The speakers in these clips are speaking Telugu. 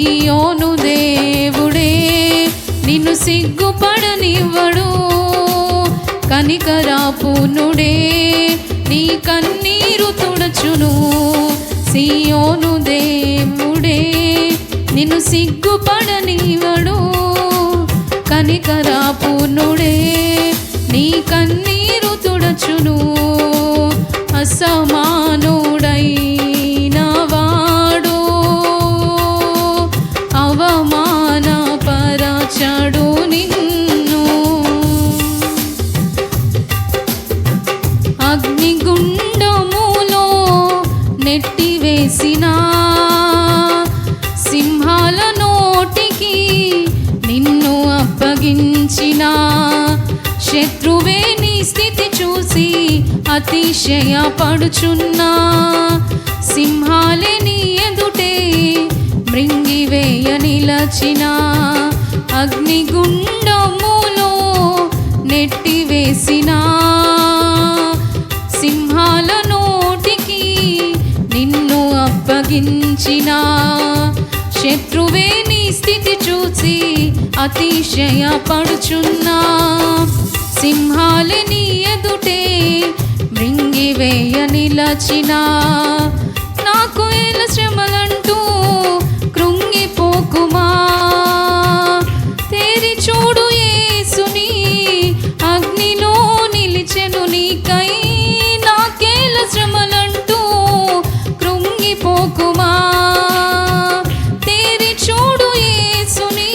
సియోను దేవుడే నిన్ను సిగ్గుపడనివ్వడు. కనికరాపూర్ణుడే నీ కన్నీరు తుడచును. సియోను దేవుడే నిన్ను సిగ్గుపడనివ్వడు. కనికరాపూర్ణుడే నీ కన్నీరు తుడచును. అసమానుడైన వాడు అవమానపరచడు నిన్ను. అగ్నిగుండములో నెట్టివేసిన సింహాల నోటికి నిన్ను అప్పగించిన శత్రువే నీ స్థితి చూసి అతిశయపడుచున్నా. సింహాలే నీ ఎదుటే మృంగివేయ నిలచిన. అగ్నిగుండములో నెట్టివేసిన సింహాల నోటికి నిన్ను అప్పగించిన శత్రువే నీ స్థితి చూసి అతిశయపడుచున్నా. సింహాలే నీ ఎదుటే మృంగివేయ నిలచిన. నాకు ఏల శ్రమలంటూ కృంగిపోకుమా. తేరి చూడు యేసుని అగ్నిలో నిలిచెను నీకై. నాకేల శ్రమలంటూ కృంగిపోకుమా. తేరి చూడు యేసుని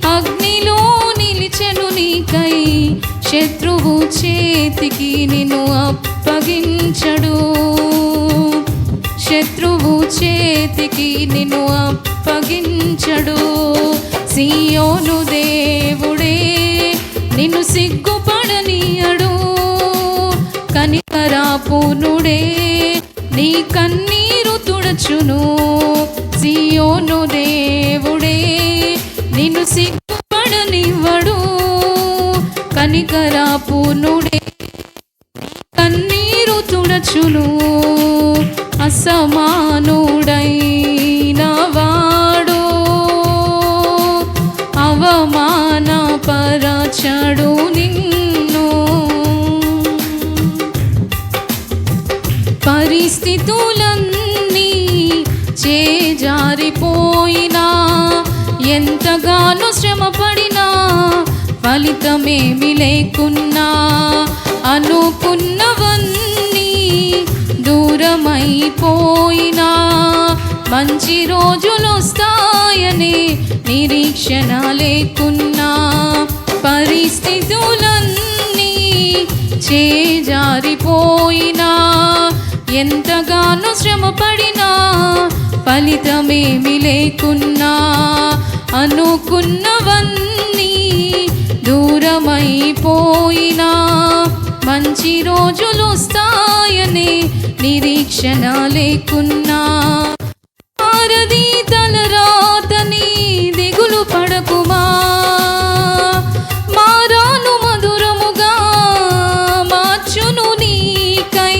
అగ్నిలో నిలిచెను నీకై. శత్రువు చేతికి నిన్ను అప్పగించడు. శత్రువు చేతికి నిన్ను అప్పగించడు. సియోను దేవుడే నిన్ను సిగ్గుపడనీయడు. కనికరాపూర్ణుడే నీ కన్నీరు తుడచును. సియోను దేవుడే నిన్ను సిగ్గుపడనివ్వడు. కనికరాపూర్ణుడే కన్నీరు తుడచును. అసమానుడైన వాడు అవమానపరచడు నిన్ను. పరిస్థితులన్నీ చేజారిపోయినా ఎంతగానో శ్రమపడినా ఫలితమేమి లేకున్నా. అనుకున్నవన్నీ దూరమైపోయినా మంచి రోజులొస్తాయనే నిరీక్షణ లేకున్నా. పరిస్థితులన్నీ చేజారిపోయినా ఎంతగానో శ్రమపడినా ఫలితమేమి లేకున్నా. అనుకున్నవన్నీ దూరమైపోయినా మంచి రోజులొస్తాయనే నిరీక్షణ లేకున్నా. మారది తలరాతని దిగులు పడకుమా. మారాను మధురముగా మార్చును నీకై.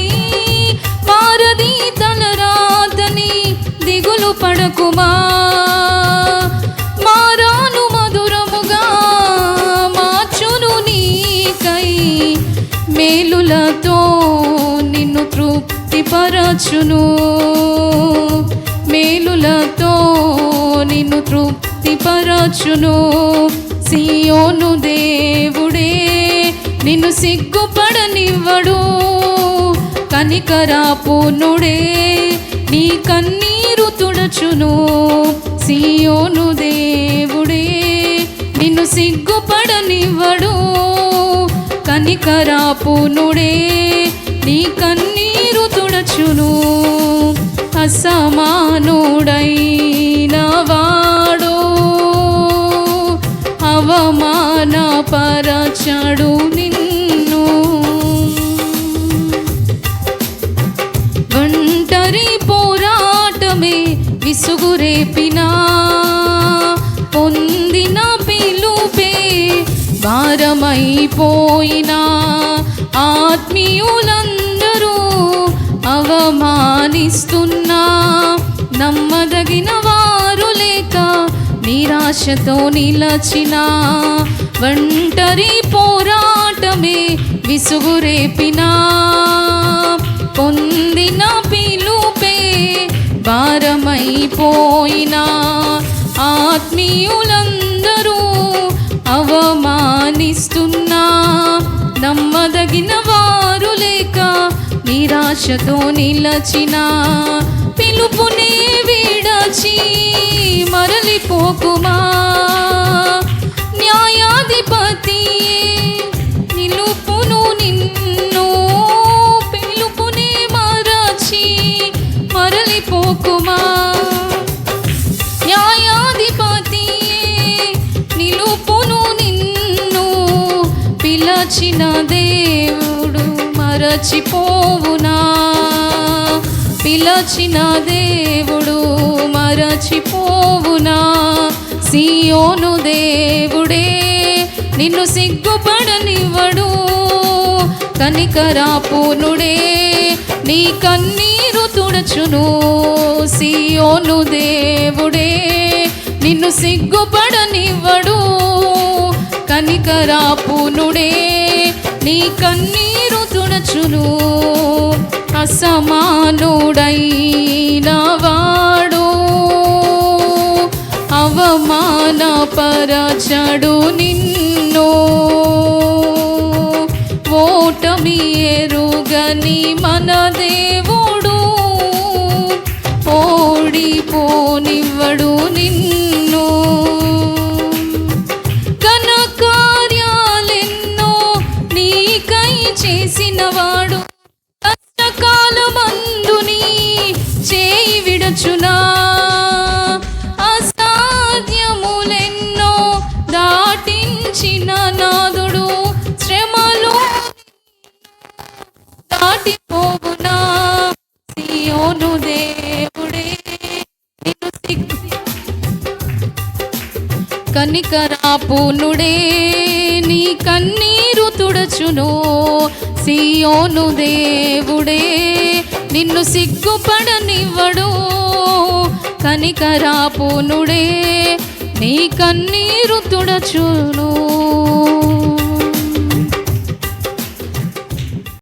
మారది తలరాతని దిగులు పడకుమా. మారాను మధురముగా మార్చును నీకై. మేలులతో నిన్ను తృప్తిపరచును. మేలులతో నిన్ను తృప్తిపరచును. సియోను దేవుడే నిన్ను సిగ్గుపడనివ్వడు. కనికరాపూర్ణుడే నీ కన్నీరు తుడచును. సియోను దేవుడే నిన్ను సిగ్గుపడనివ్వడు. కనికరాపూర్ణుడే నీ కన్నీరు తుడచును. అసమానుడైన వాడు అవమానపరచడు నిన్ను. ఒంటరి పోరాటమే విసుగురేపినా పొందిన పిలుపే భారమైపోయినా ఆత్మీయులందరూ అవమానిస్తున్నా నమ్మదగిన వారు లేక నిరాశతో నిలచిన ఒంటరి పోరాటమే విసుగు రేపినా పొందిన పిలుపే భారమైపోయినా ఆత్మీయులందరూ అవమానిస్తున్నా నమ్మదగిన వారు లేక నిరాశతో నిలచిన పిలుపునే విడచి మరలిపోకుమా న్యాయాధిపతియే నిలుపును నిన్ను పిలుపునే మరచి మరలిపోకుమా న్యాయాధిపతియే నిలుపును నిన్ను పిలచిన దేవుడు మరచిపోవునా పిలచిన దేవుడు మరచిపోవునా సియోను దేవుడే నిన్ను సిగ్గుపడనివ్వడు కనికరాపూర్ణుడే నీ కన్నీరు తుడచును సియోను దేవుడే నిన్ను సిగ్గుపడనివ్వడు కనికరాపూర్ణుడే నీ కన్నీరు తుడచును అసమానుడైన వాడు అవమానపరచడు నిన్ను ఓటమి ఎరుగని మన దేవుడు ఓడిపోనివ్వడు నిన్ను ఘనకార్యాలెన్నో నీకై చేసినవాడు కష్టకాలమందు నీ చేయి విడచునా అసాధ్యములెన్నో దాటించిన నాదుడు శ్రమలో దాటిపోవునా సియోను దేవుడే కనికరాపూర్ణుడే నీ కన్నీరు తుడచును సియోను దేవుడే నిన్ను సిగ్గుపడనివ్వడు కనికరాపూర్ణుడే నీ కన్నీరు తుడచును.